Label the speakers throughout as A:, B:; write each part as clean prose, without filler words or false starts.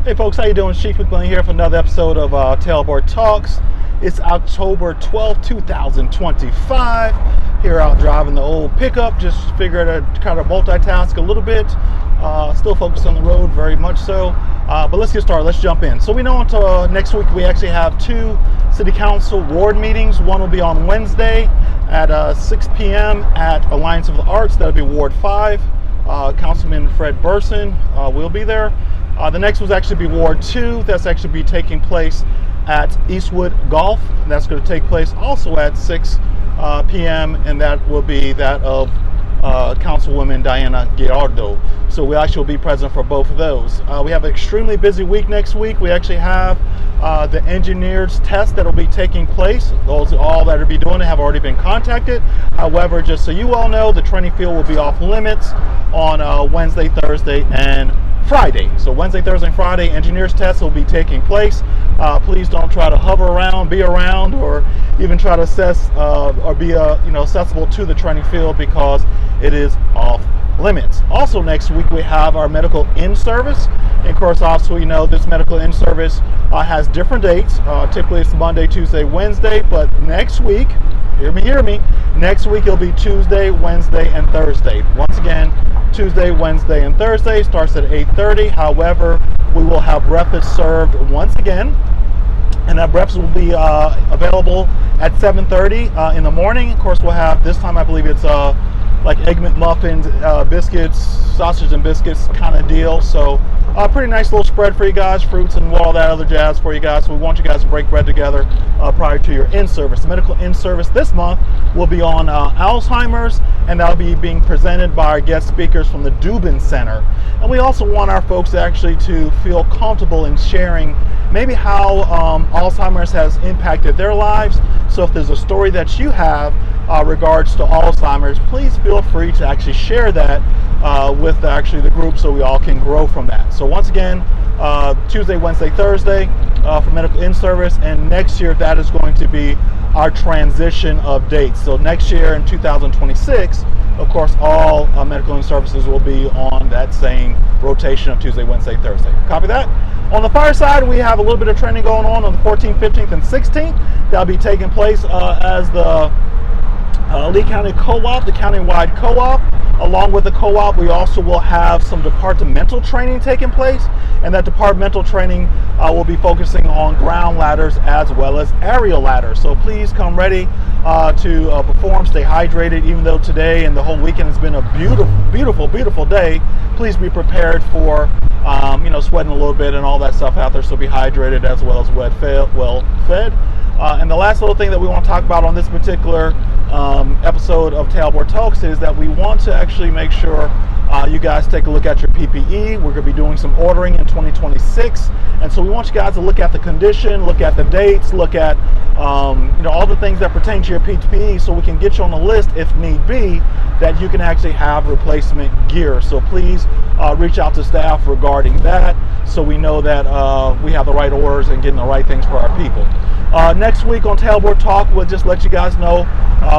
A: Hey folks, how you doing? Chief McMillan here for another episode of Tailboard Talks. It's October 12th, 2025. Here out driving the old pickup, just figured to kind of multitask a little bit. Still focused on the road, very much so. But let's get started, let's jump in. So we know until next week we actually have two City Council ward meetings. One will be on Wednesday at 6 p.m. at Alliance of the Arts. That'll be Ward 5. Councilman Fred Burson will be there. The next will actually be Ward 2. That's actually be taking place at Eastwood Golf. And that's going to take place also at 6 p.m. and that will be that of Councilwoman Diana Girardo. So we actually will be present for both of those. We have an extremely busy week next week. We actually have the engineers test that will be taking place. Those all that will be doing it have already been contacted. However, just so you all know, the training field will be off limits on Wednesday, Thursday, and Friday. So Wednesday, Thursday, and Friday, engineers tests will be taking place. Please don't try to hover around, be around, or even try to assess or be accessible to the training field because it is off limits. Also next week we have our medical in-service. And of course, also this medical in-service has different dates. Typically it's Monday, Tuesday, Wednesday, but next week, hear me, next week it'll be Tuesday, Wednesday, and Thursday. Once again, Tuesday, Wednesday, and Thursday starts at 8:30. However, we will have breakfast served once again, and that breakfast will be available at 7:30 in the morning. Of course, we'll have this time, I believe it's like Egg McMuffins, biscuits, sausage and biscuits kind of deal. So a pretty nice little spread for you guys, fruits and all that other jazz for you guys. So we want you guys to break bread together prior to your in-service. The medical in-service this month will be on Alzheimer's, and that'll be being presented by our guest speakers from the Dubin Center. And we also want our folks actually to feel comfortable in sharing maybe how Alzheimer's has impacted their lives. So if there's a story that you have regards to Alzheimer's, please feel free to actually share that with actually the group so we all can grow from that. So once again, Tuesday, Wednesday, Thursday for medical in-service, and next year that is going to be our transition of dates. So next year in 2026, of course, all medical in-services will be on that same rotation of Tuesday, Wednesday, Thursday. Copy that? On the fire side, we have a little bit of training going on the 14th, 15th, and 16th. That'll be taking place as the Lee County Co-op, the county-wide co-op. Along with the co-op, we also will have some departmental training taking place, and that departmental training will be focusing on ground ladders as well as aerial ladders. So please come ready to perform, stay hydrated, even though today and the whole weekend has been a beautiful day. Please be prepared for sweating a little bit and all that stuff out there, so be hydrated as well as well fed. And the last little thing that we want to talk about on this particular episode of Tailboard Talks is that we want to actually make sure you guys take a look at your PPE. We're going to be doing some ordering in 2026, and so we want you guys to look at the condition, look at the dates, look at all the things that pertain to your PPE, so we can get you on the list if need be that you can actually have replacement gear. So please reach out to staff regarding that, so we know that we have the right orders and getting the right things for our people. Next week on Tailboard Talk, we'll just let you guys know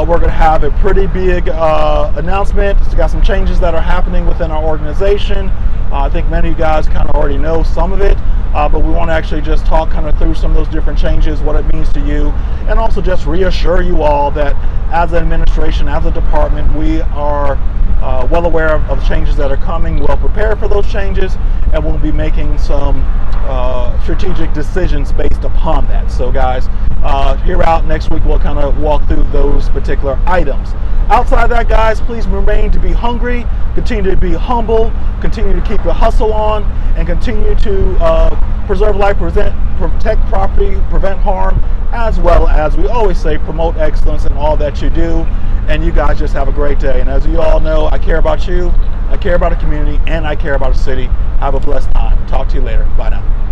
A: we're going to have a pretty big announcement. It's got some changes that are happening within our organization. I think many of you guys kind of already know some of it, but we want to actually just talk kind of through some of those different changes, what it means to you, and also just reassure you all that as an administration, as a department, we are well aware of changes that are coming, well prepared for those changes, and we'll be making some strategic decisions based upon that. So guys, here out next week we'll kind of walk through those particular items. Outside of that, guys, please remain to be hungry, continue to be humble, continue to keep the hustle on, and continue to preserve life, protect property, prevent harm, as well as we always say, promote excellence in all that you do. And you guys just have a great day. And as you all know, I care about you, I care about the community, and I care about the city. Have a blessed time. Talk to you later. Bye now.